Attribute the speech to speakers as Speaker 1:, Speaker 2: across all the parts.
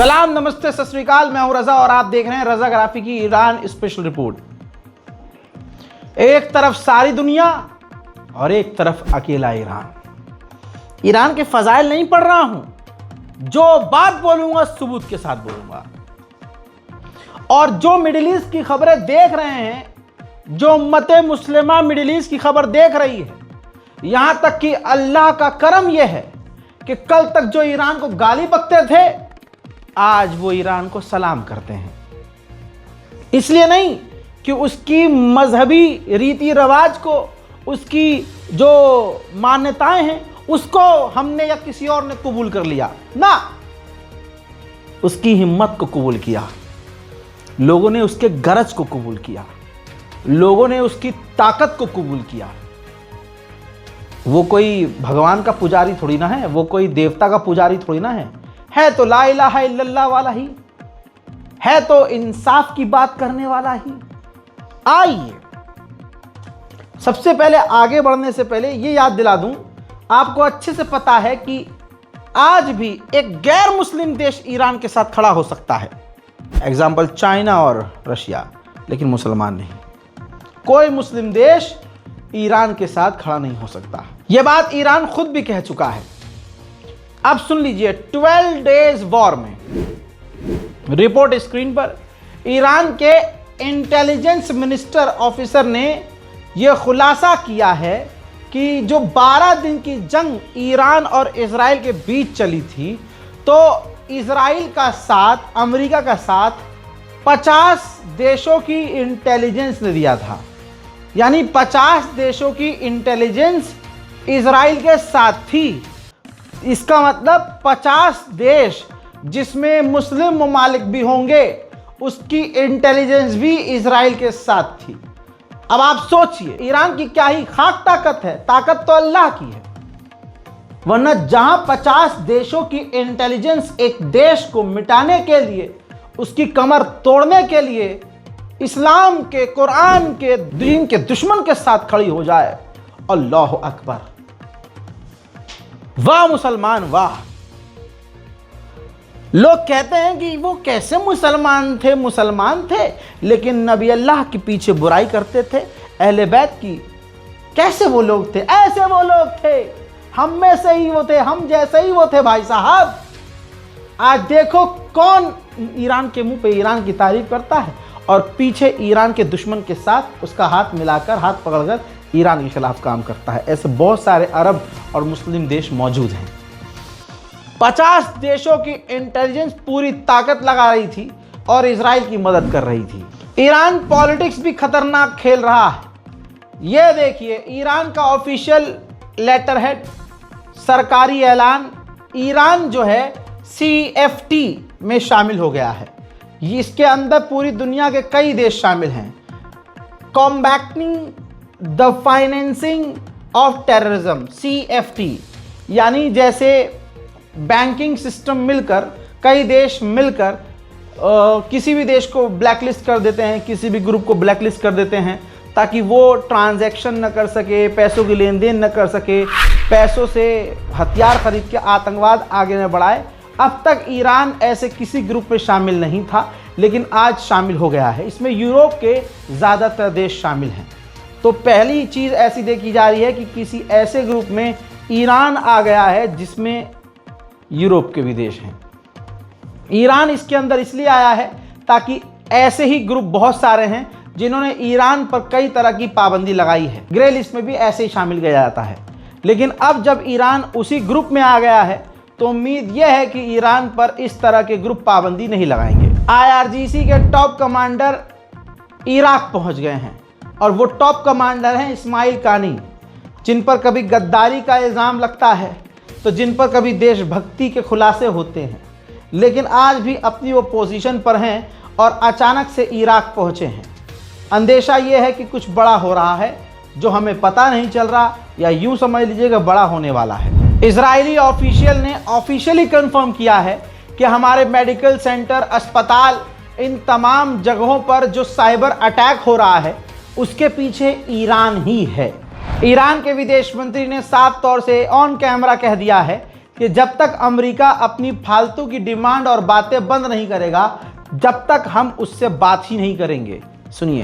Speaker 1: सलाम, नमस्ते, सत श्री अकाल। मैं हूं रजा और आप देख रहे हैं रजा ग्राफी की ईरान स्पेशल रिपोर्ट। एक तरफ सारी दुनिया और एक तरफ अकेला ईरान। ईरान के फजाइल नहीं पढ़ रहा हूं, जो बात बोलूंगा सबूत के साथ बोलूंगा। और जो मिडिल ईस्ट की खबरें देख रहे हैं, जो उम्मते मुस्लिमा मिडिल ईस्ट की खबर देख रही है, यहां तक कि अल्लाह का करम यह है कि कल तक जो ईरान को गाली बकते थे, आज वो ईरान को सलाम करते हैं। इसलिए नहीं कि उसकी मजहबी रीति रिवाज को, उसकी जो मान्यताएं हैं, उसको हमने या किसी और ने कबूल कर लिया ना, उसकी हिम्मत को कबूल किया, लोगों ने उसके गरज को कबूल किया, लोगों ने उसकी ताकत को कबूल किया। वो कोई भगवान का पुजारी थोड़ी ना है, वो कोई देवता का पुजारी थोड़ी ना है तो ला इलाहा इल्लल्लाह वाला ही है, तो इंसाफ की बात करने वाला ही। आइए, सबसे पहले आगे बढ़ने से पहले ये याद दिला दूं, आपको अच्छे से पता है कि आज भी एक गैर मुस्लिम देश ईरान के साथ खड़ा हो सकता है। एग्जाम्पल चाइना और रशिया, लेकिन मुसलमान नहीं। कोई मुस्लिम देश ईरान के साथ खड़ा नहीं हो सकता। यह बात ईरान खुद भी कह चुका है। अब सुन लीजिए, 12 डेज वॉर में रिपोर्ट स्क्रीन पर ईरान के इंटेलिजेंस मिनिस्टर ऑफिसर ने यह खुलासा किया है कि जो 12 दिन की जंग ईरान और इजराइल के बीच चली थी, तो इजराइल का साथ, अमेरिका का साथ 50 देशों की इंटेलिजेंस ने दिया था। यानी 50 देशों की इंटेलिजेंस इजराइल के साथ थी। इसका मतलब 50 देश, जिसमें मुस्लिम ममालिक भी होंगे, उसकी इंटेलिजेंस भी इजराइल के साथ थी। अब आप सोचिए, ईरान की क्या ही खाक ताकत है, ताकत तो अल्लाह की है। वरना जहां 50 देशों की इंटेलिजेंस एक देश को मिटाने के लिए, उसकी कमर तोड़ने के लिए, इस्लाम के, कुरान के, दीन के दुश्मन के साथ खड़ी हो जाए, अल्लाह अकबर। वाह मुसलमान वाह। लोग कहते हैं कि वो कैसे मुसलमान थे, लेकिन नबी अल्लाह के पीछे बुराई करते थे, अहले बैत की। कैसे वो लोग थे? ऐसे वो लोग थे, हम में से ही वो थे, हम जैसे ही वो थे भाई साहब। आज देखो कौन ईरान के मुंह पे ईरान की तारीफ करता है और पीछे ईरान के दुश्मन के साथ उसका हाथ मिलाकर, हाथ पकड़कर ईरान के खिलाफ काम करता है। ऐसे बहुत सारे अरब और मुस्लिम देश मौजूद हैं। 50 देशों की इंटेलिजेंस पूरी ताकत लगा रही थी और इजराइल की मदद कर रही थी। ईरान पॉलिटिक्स भी खतरनाक खेल रहा है। यह देखिए, ईरान का ऑफिशियल लेटर हेड, सरकारी ऐलान, ईरान जो है CFT में शामिल हो गया है। इसके अंदर पूरी दुनिया के कई देश शामिल हैं। Combating the financing of terrorism, CFT, यानी जैसे बैंकिंग सिस्टम मिलकर, कई देश मिलकर किसी भी देश को ब्लैकलिस्ट कर देते हैं, किसी भी ग्रुप को ब्लैकलिस्ट कर देते हैं, ताकि वो ट्रांजैक्शन न कर सके, पैसों की लेन देन न कर सके, पैसों से हथियार खरीद के आतंकवाद आगे न बढ़ाए। अब तक ईरान ऐसे किसी ग्रुप में शामिल नहीं था, लेकिन आज शामिल हो गया है। इसमें यूरोप के ज़्यादातर देश शामिल हैं। तो पहली चीज़ ऐसी देखी जा रही है कि किसी ऐसे ग्रुप में ईरान आ गया है जिसमें यूरोप के भी देश हैं। ईरान इसके अंदर इसलिए आया है ताकि ऐसे ही ग्रुप बहुत सारे हैं जिन्होंने ईरान पर कई तरह की पाबंदी लगाई है। ग्रे लिस्ट में भी ऐसे ही शामिल किया जाता है। लेकिन अब जब ईरान उसी ग्रुप में आ गया है, तो उम्मीद यह है कि ईरान पर इस तरह के ग्रुप पाबंदी नहीं लगाएंगे। IRGC के टॉप कमांडर इराक पहुंच गए हैं और वो टॉप कमांडर हैं इस्माइल कानी, जिन पर कभी गद्दारी का इल्ज़ाम लगता है, तो जिन पर कभी देशभक्ति के खुलासे होते हैं, लेकिन आज भी अपनी वो पोजीशन पर हैं और अचानक से इराक पहुंचे हैं। अंदेशा ये है कि कुछ बड़ा हो रहा है जो हमें पता नहीं चल रहा, या यूं समझ लीजिएगा बड़ा होने वाला है। इजरायली ऑफिशियल ने ऑफिशियली कंफर्म किया है कि हमारे मेडिकल सेंटर, अस्पताल, इन तमाम जगहों पर जो साइबर अटैक हो रहा है, उसके पीछे ईरान ही है। ईरान के विदेश मंत्री ने साफ तौर से ऑन कैमरा कह दिया है कि जब तक अमेरिका अपनी फालतू की डिमांड और बातें बंद नहीं करेगा, जब तक हम उससे बात ही नहीं करेंगे। सुनिए।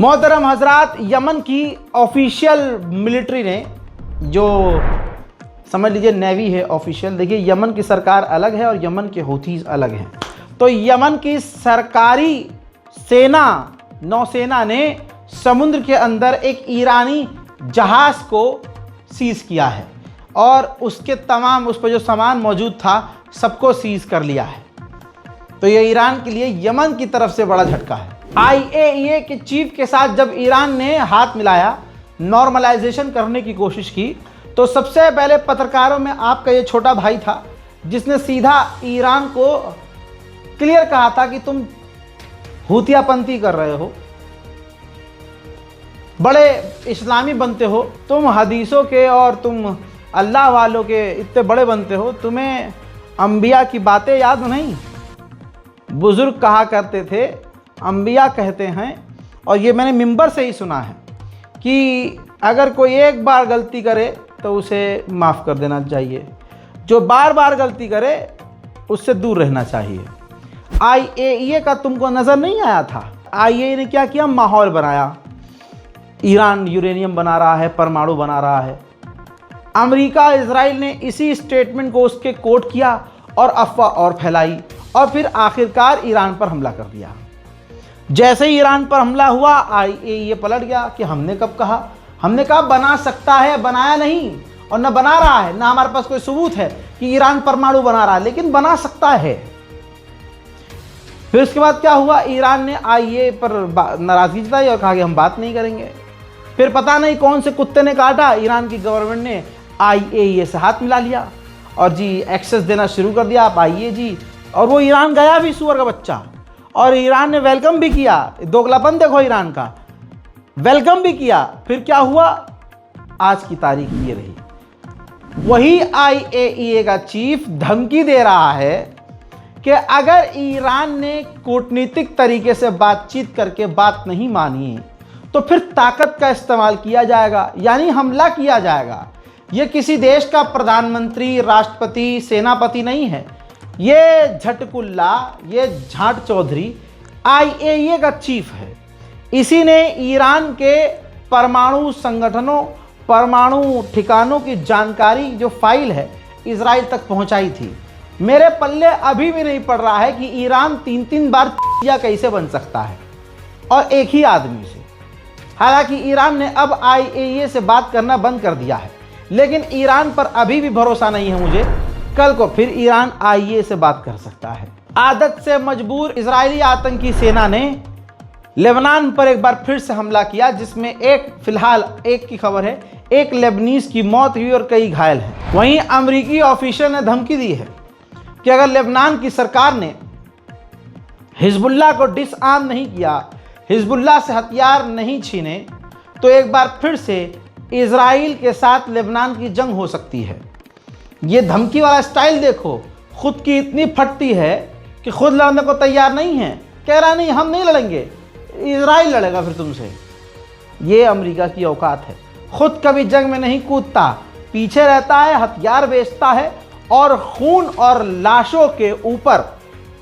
Speaker 1: मोहतरम हजरात, यमन की ऑफिशियल मिलिट्री ने, जो समझ लीजिए नेवी है ऑफिशियल, देखिए यमन की सरकार अलग है और यमन के हूथीज अलग हैं। तो यमन की सरकारी सेना, नौसेना ने समुद्र के अंदर एक ईरानी जहाज़ को सीज़ किया है और उसके तमाम, उस पर जो सामान मौजूद था सबको सीज़ कर लिया है। तो ये ईरान के लिए यमन की तरफ से बड़ा झटका है। IAEA के चीफ के साथ जब ईरान ने हाथ मिलाया, नॉर्मलाइजेशन करने की कोशिश की, तो सबसे पहले पत्रकारों में आपका ये छोटा भाई था जिसने सीधा ईरान को क्लियर कहा था कि तुम हूतियापंथी कर रहे हो, बड़े इस्लामी बनते हो, तुम हदीसों के और तुम अल्लाह वालों के इतने बड़े बनते हो, तुम्हें अंबिया की बातें याद नहीं। बुज़ुर्ग कहा करते थे, अंबिया कहते हैं, और ये मैंने मिंबर से ही सुना है कि अगर कोई एक बार गलती करे तो उसे माफ़ कर देना चाहिए, जो बार बार गलती करे उससे दूर रहना चाहिए। IAEA का तुमको नज़र नहीं आया था? IAEA ने क्या किया? माहौल बनाया। ईरान यूरेनियम बना रहा है, परमाणु बना रहा है। अमेरिका, इजराइल ने इसी स्टेटमेंट को उसके कोट किया और अफवाह और फैलाई और फिर आखिरकार ईरान पर हमला कर दिया। जैसे ही ईरान पर हमला हुआ, IAEA पलट गया कि हमने कब कहा? हमने कहा बना सकता है, बनाया नहीं और न बना रहा है, ना हमारे पास कोई सबूत है कि ईरान परमाणु बना रहा है, लेकिन बना सकता है। फिर उसके बाद क्या हुआ? ईरान ने IAEA पर नाराज़गी जताई और कहा कि हम बात नहीं करेंगे। फिर पता नहीं कौन से कुत्ते ने काटा, ईरान की गवर्नमेंट ने IAEA से हाथ मिला लिया और जी एक्सेस देना शुरू कर दिया, आप आइए जी। और वो ईरान गया भी, सूअर का बच्चा, और ईरान ने वेलकम भी किया। दोगलापन देखो ईरान का, वेलकम भी किया। फिर क्या हुआ? आज की तारीख ये रही। वही IAEA का चीफ धमकी दे रहा है कि अगर ईरान ने कूटनीतिक तरीके से बातचीत करके बात नहीं मानी तो फिर ताकत का इस्तेमाल किया जाएगा, यानी हमला किया जाएगा। ये किसी देश का प्रधानमंत्री, राष्ट्रपति, सेनापति नहीं है, ये झटकुल्ला, ये झाट चौधरी IAEA का चीफ है। इसी ने ईरान के परमाणु संगठनों, परमाणु ठिकानों की जानकारी, जो फाइल है, इजराइल तक पहुंचाई थी। मेरे पल्ले अभी भी नहीं पड़ रहा है कि ईरान 3-3 बार कैसे बन सकता है, और एक ही आदमी से। हालांकि ईरान ने अब IAEA से बात करना बंद कर दिया है, लेकिन ईरान पर अभी भी भरोसा नहीं है मुझे। कल को फिर ईरान IAEA से बात कर सकता है। आदत से मजबूर इजरायली आतंकी सेना ने लेबनान पर एक बार फिर से हमला किया, जिसमें फिलहाल एक की खबर है, एक लेबनीज की मौत हुई और कई घायल हैं। वहीं अमेरिकी ऑफिशियल ने धमकी दी है कि अगर लेबनान की सरकार ने हिजबुल्लाह को डिसआर्म नहीं किया, हिजबुल्लाह से हथियार नहीं छीने, तो एक बार फिर से इजराइल के साथ लेबनान की जंग हो सकती है। ये धमकी वाला स्टाइल देखो, खुद की इतनी फटती है कि खुद लड़ने को तैयार नहीं है, कह रहा नहीं हम नहीं लड़ेंगे, इजराइल लड़ेगा फिर तुमसे। ये अमेरिका की औकात है। खुद कभी जंग में नहीं कूदता, पीछे रहता है, हथियार बेचता है और खून और लाशों के ऊपर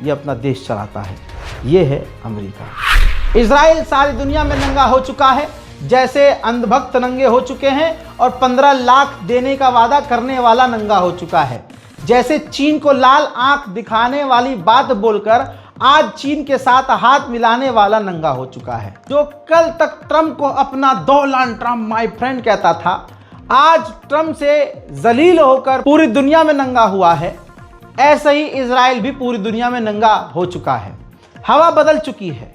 Speaker 1: ये अपना देश चलाता है। ये है अमेरिका। इजराइल सारी दुनिया में नंगा हो चुका है, जैसे अंधभक्त नंगे हो चुके हैं और 15 लाख देने का वादा करने वाला नंगा हो चुका है। जैसे चीन को लाल आंख दिखाने वाली बात बोलकर आज चीन के साथ हाथ मिलाने वाला नंगा हो चुका है। जो कल तक ट्रंप को अपना डोनाल्ड ट्रंप माय फ्रेंड कहता था, आज ट्रम्प से जलील होकर पूरी दुनिया में नंगा हुआ है, ऐसे ही इजराइल भी पूरी दुनिया में नंगा हो चुका है। हवा बदल चुकी है।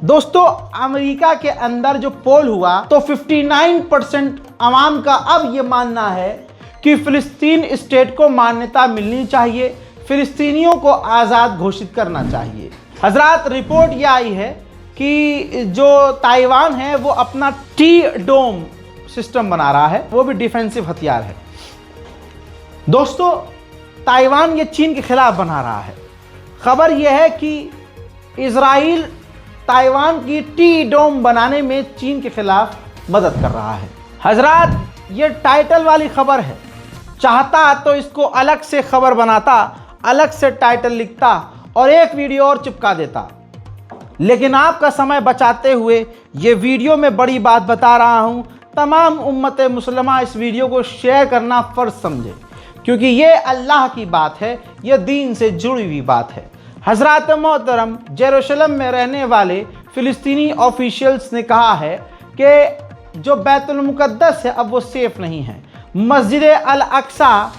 Speaker 1: दोस्तों, अमेरिका के अंदर जो पोल हुआ तो 59% आवाम का अब ये मानना है कि फिलिस्तीन स्टेट को मान्यता मिलनी चाहिए, फिलिस्तीनियों को आज़ाद घोषित करना चाहिए। हजरात, रिपोर्ट ये आई है कि जो ताइवान है वो अपना टी डोम सिस्टम बना रहा है, वो भी डिफेंसिव हथियार है। दोस्तों, ताइवान ये चीन के खिलाफ बना रहा है। खबर यह है कि इजराइल ताइवान की टी डोम बनाने में चीन के खिलाफ मदद कर रहा है। हजरात, ये टाइटल वाली खबर है। चाहता तो इसको अलग से खबर बनाता, अलग से टाइटल लिखता और एक वीडियो और चिपका देता, लेकिन आपका समय बचाते हुए ये वीडियो में बड़ी बात बता रहा हूँ। तमाम उम्मत मुसलमा इस वीडियो को शेयर करना फ़र्ज समझे, क्योंकि ये अल्लाह की बात है, ये दीन से जुड़ी हुई बात है। हज़रात मोहतरम, जेरूशलम में रहने वाले फ़िलिस्तीनी ऑफिशियल्स ने कहा है कि जो बैतुल मुक़द्दस है अब वो सेफ़ नहीं है, मस्जिद अल अक्सा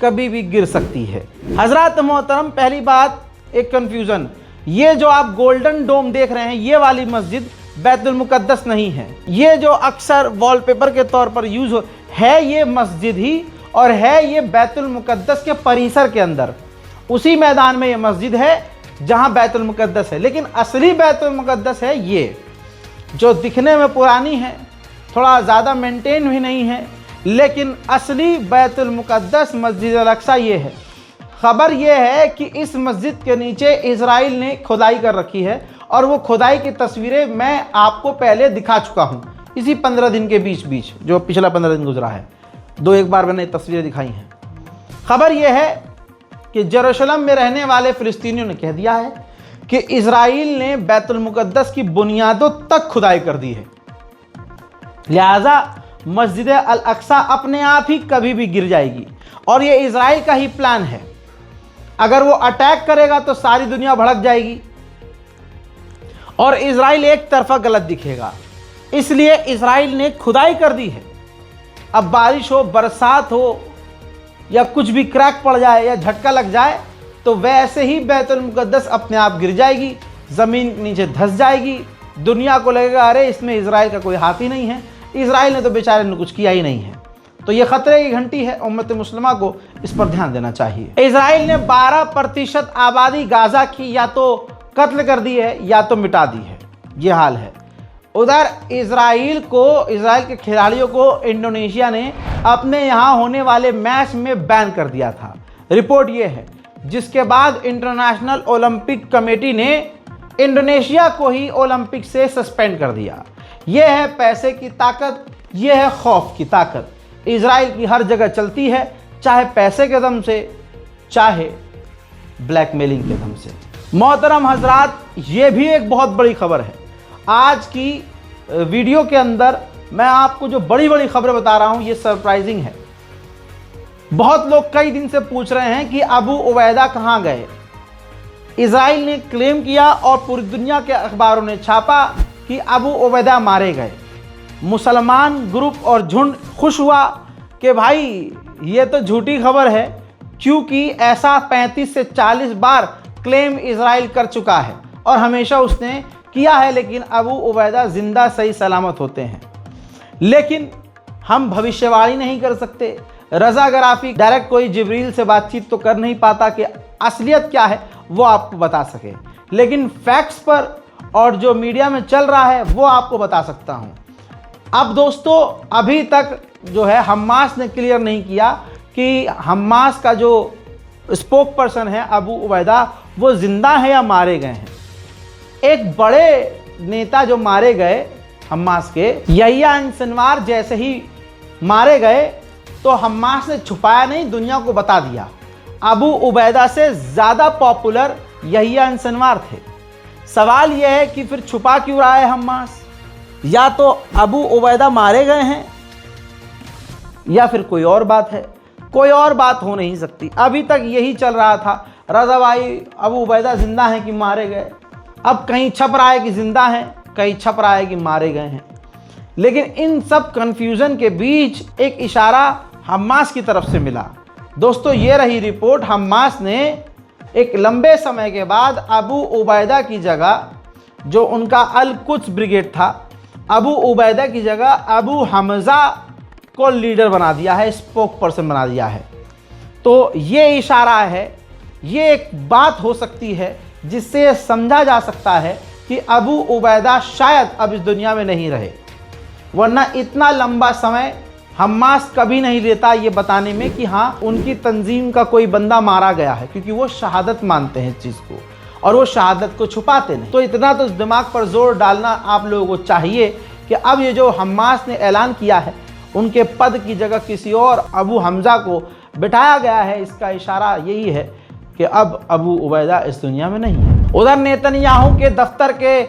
Speaker 1: कभी भी गिर सकती है। हज़रात मोहतरम, पहली बात, एक कन्फ्यूज़न, ये जो आप गोल्डन डोम देख रहे हैं ये वाली मस्जिद बैतुल मुक़द्दस नहीं है। ये जो अक्सर वॉलपेपर के तौर पर यूज़ है ये मस्जिद ही, और है ये बैतुल मुक़द्दस के परिसर के अंदर, उसी मैदान में ये मस्जिद है जहाँ बैतुल मुक़द्दस है। लेकिन असली बैतुल मुक़द्दस है ये, जो दिखने में पुरानी है, थोड़ा ज़्यादा मेंटेन भी नहीं है, लेकिन असली बैतुल मुक़द्दस मस्जिद अल अक्सा ये है। खबर ये है कि इस मस्जिद के नीचे इजराइल ने खुदाई कर रखी है, और वो खुदाई की तस्वीरें मैं आपको पहले दिखा चुका हूँ इसी 15 दिन के बीच जो पिछला 15 दिन गुजरा है, 2-1 बार मैंने तस्वीरें दिखाई हैं। खबर यह है कि जेरूशलम में रहने वाले फ़िलिस्तीनियों ने कह दिया है कि इजराइल ने बैतुल मुक़द्दस की बुनियादों तक खुदाई कर दी है, लिहाजा मस्जिद अल अक्सा अपने आप ही कभी भी गिर जाएगी। और ये इजराइल का ही प्लान है। अगर वो अटैक करेगा तो सारी दुनिया भड़क जाएगी और इजराइल एक तरफा गलत दिखेगा, इसलिए इजराइल ने खुदाई कर दी है। अब बारिश हो, बरसात हो, या कुछ भी क्रैक पड़ जाए या झटका लग जाए तो वैसे ही बैतुल मुक़द्दस अपने आप गिर जाएगी, ज़मीन नीचे धंस जाएगी। दुनिया को लगेगा अरे इसमें इजराइल का कोई हाथ ही नहीं है, इजराइल ने तो बेचारे ने कुछ किया ही नहीं है। तो ये ख़तरे की घंटी है, उम्मत मुस्लिमा को इस पर ध्यान देना चाहिए। इजराइल ने 12% आबादी गाज़ा की या तो कत्ल कर दी है या तो मिटा दी है, ये हाल है। उधर इजराइल के खिलाड़ियों को इंडोनेशिया ने अपने यहाँ होने वाले मैच में बैन कर दिया था, रिपोर्ट ये है, जिसके बाद इंटरनेशनल ओलंपिक कमेटी ने इंडोनेशिया को ही ओलंपिक से सस्पेंड कर दिया। ये है पैसे की ताकत, ये है खौफ की ताकत। इजराइल की हर जगह चलती है, चाहे पैसे के दम से, चाहे ब्लैकमेलिंग के दम से। मोहतरम हजरात, ये भी एक बहुत बड़ी खबर है। आज की वीडियो के अंदर मैं आपको जो बड़ी बड़ी खबरें बता रहा हूँ ये सरप्राइजिंग है। बहुत लोग कई दिन से पूछ रहे हैं कि अबू उबैदा कहाँ गए। इजराइल ने क्लेम किया और पूरी दुनिया के अखबारों ने छापा कि अबू उबैदा मारे गए। मुसलमान ग्रुप और झुंड खुश हुआ कि भाई ये तो झूठी खबर है, क्योंकि ऐसा 35 से 40 बार क्लेम इजराइल कर चुका है और हमेशा उसने किया है, लेकिन अबू उबैदा ज़िंदा सही सलामत होते हैं। लेकिन हम भविष्यवाणी नहीं कर सकते, रज़ागराफी डायरेक्ट कोई जिब्रील से बातचीत तो कर नहीं पाता कि असलियत क्या है वो आपको बता सके, लेकिन फैक्ट्स पर और जो मीडिया में चल रहा है वो आपको बता सकता हूँ। अब दोस्तों, अभी तक जो है हमास ने क्लियर नहीं किया कि हमास का जो स्पोक पर्सन है अबू उबैदा वो ज़िंदा है या मारे गए हैं। एक बड़े नेता जो मारे गए हमास के, यहिया सिनवार जैसे ही मारे गए तो हमास ने छुपाया नहीं, दुनिया को बता दिया। अबू उबैदा से ज़्यादा पॉपुलर यहिया सिनवार थे। सवाल यह है कि फिर छुपा क्यों रहा है हमास? या तो अबू उबैदा मारे गए हैं या फिर कोई और बात है। कोई और बात हो नहीं सकती। अभी तक यही चल रहा था, रज़ा भाई अबू उबैदा ज़िंदा हैं कि मारे गए। अब कहीं छप रहा है कि ज़िंदा हैं, कहीं छप रहा है कि मारे गए हैं। लेकिन इन सब कन्फ्यूज़न के बीच एक इशारा हमास की तरफ से मिला। दोस्तों, ये रही रिपोर्ट। हमास ने एक लंबे समय के बाद अबू उबैदा की जगह, जो उनका अल कुद्स ब्रिगेड था, अबू उबैदा की जगह अबू हमज़ा को लीडर बना दिया है, स्पोक पर्सन बना दिया है। तो ये इशारा है, ये एक बात हो सकती है जिससे समझा जा सकता है कि अबू उबैदा शायद अब इस दुनिया में नहीं रहे, वरना इतना लंबा समय हमास कभी नहीं लेता ये बताने में कि हाँ उनकी तंजीम का कोई बंदा मारा गया है, क्योंकि वो शहादत मानते हैं इस चीज़ को और वो शहादत को छुपाते नहीं। तो इतना तो दिमाग पर जोर डालना आप लोगों को चाहिए कि अब ये जो हमास ने ऐलान किया है उनके पद की जगह किसी और अबू हमज़ा को बिठाया गया है, इसका इशारा यही है कि अब अबू उबैदा इस दुनिया में नहीं है। उधर नेतन्याहू के दफ्तर के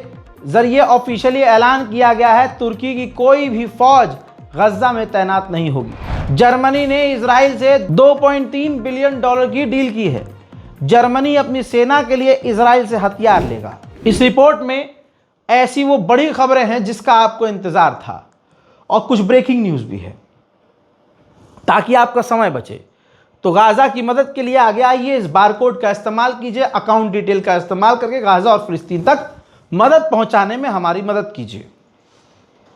Speaker 1: ज़रिए ऑफिशियली ऐलान किया गया है तुर्की की कोई भी फौज गज़ा में तैनात नहीं होगी। जर्मनी ने इजराइल से $2.3 बिलियन की डील की है। जर्मनी अपनी सेना के लिए इजराइल से हथियार लेगा। इस रिपोर्ट में ऐसी वो बड़ी खबरें हैं जिसका आपको इंतज़ार था और कुछ ब्रेकिंग न्यूज़ भी है, ताकि आपका समय बचे। तो गाज़ा की मदद के लिए आगे आइए, इस बारकोड का इस्तेमाल कीजिए, अकाउंट डिटेल का इस्तेमाल करके गाज़ा और फ़िलिस्तीन तक मदद पहुंचाने में हमारी मदद कीजिए।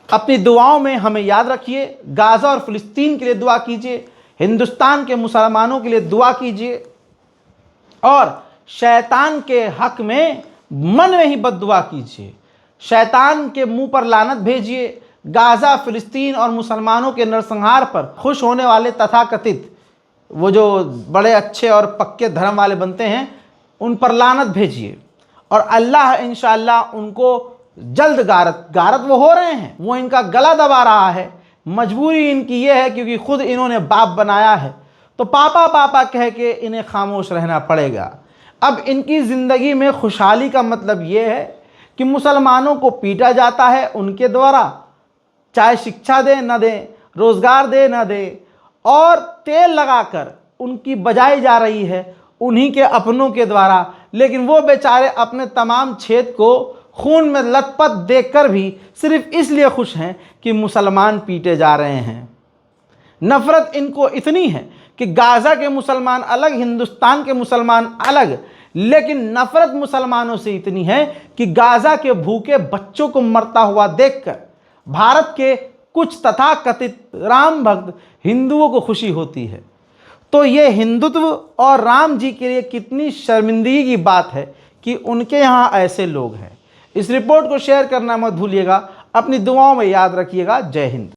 Speaker 1: अपनी दुआओं में हमें याद रखिए, गाज़ा और फ़िलिस्तीन के लिए दुआ कीजिए, हिंदुस्तान के मुसलमानों के लिए दुआ कीजिए और शैतान के हक में मन में ही बद्दुआ कीजिए। शैतान के मुंह पर लानत भेजिए। गाज़ा, फ़िलिस्तीन और मुसलमानों के नरसंहार पर खुश होने वाले तथाकथित वो जो बड़े अच्छे और पक्के धर्म वाले बनते हैं, उन पर लानत भेजिए और अल्लाह इंशाअल्लाह उनको जल्द गारत वो हो रहे हैं, वो इनका गला दबा रहा है। मजबूरी इनकी ये है क्योंकि खुद इन्होंने बाप बनाया है, तो पापा पापा कह के इन्हें खामोश रहना पड़ेगा। अब इनकी ज़िंदगी में खुशहाली का मतलब ये है कि मुसलमानों को पीटा जाता है उनके द्वारा, चाहे शिक्षा दे न दे, रोज़गार दे न दे, और तेल लगाकर उनकी बजाई जा रही है उन्हीं के अपनों के द्वारा। लेकिन वो बेचारे अपने तमाम छेद को खून में लथपथ देखकर भी सिर्फ इसलिए खुश हैं कि मुसलमान पीटे जा रहे हैं। नफ़रत इनको इतनी है कि गाज़ा के मुसलमान अलग, हिंदुस्तान के मुसलमान अलग, लेकिन नफ़रत मुसलमानों से इतनी है कि गाज़ा के भूखे बच्चों को मरता हुआ देखकर भारत के कुछ तथाकथित राम भक्त हिंदुओं को खुशी होती है। तो ये हिंदुत्व और राम जी के लिए कितनी शर्मिंदगी की बात है कि उनके यहाँ ऐसे लोग हैं। इस रिपोर्ट को शेयर करना मत भूलिएगा, अपनी दुआओं में याद रखिएगा। जय हिंद।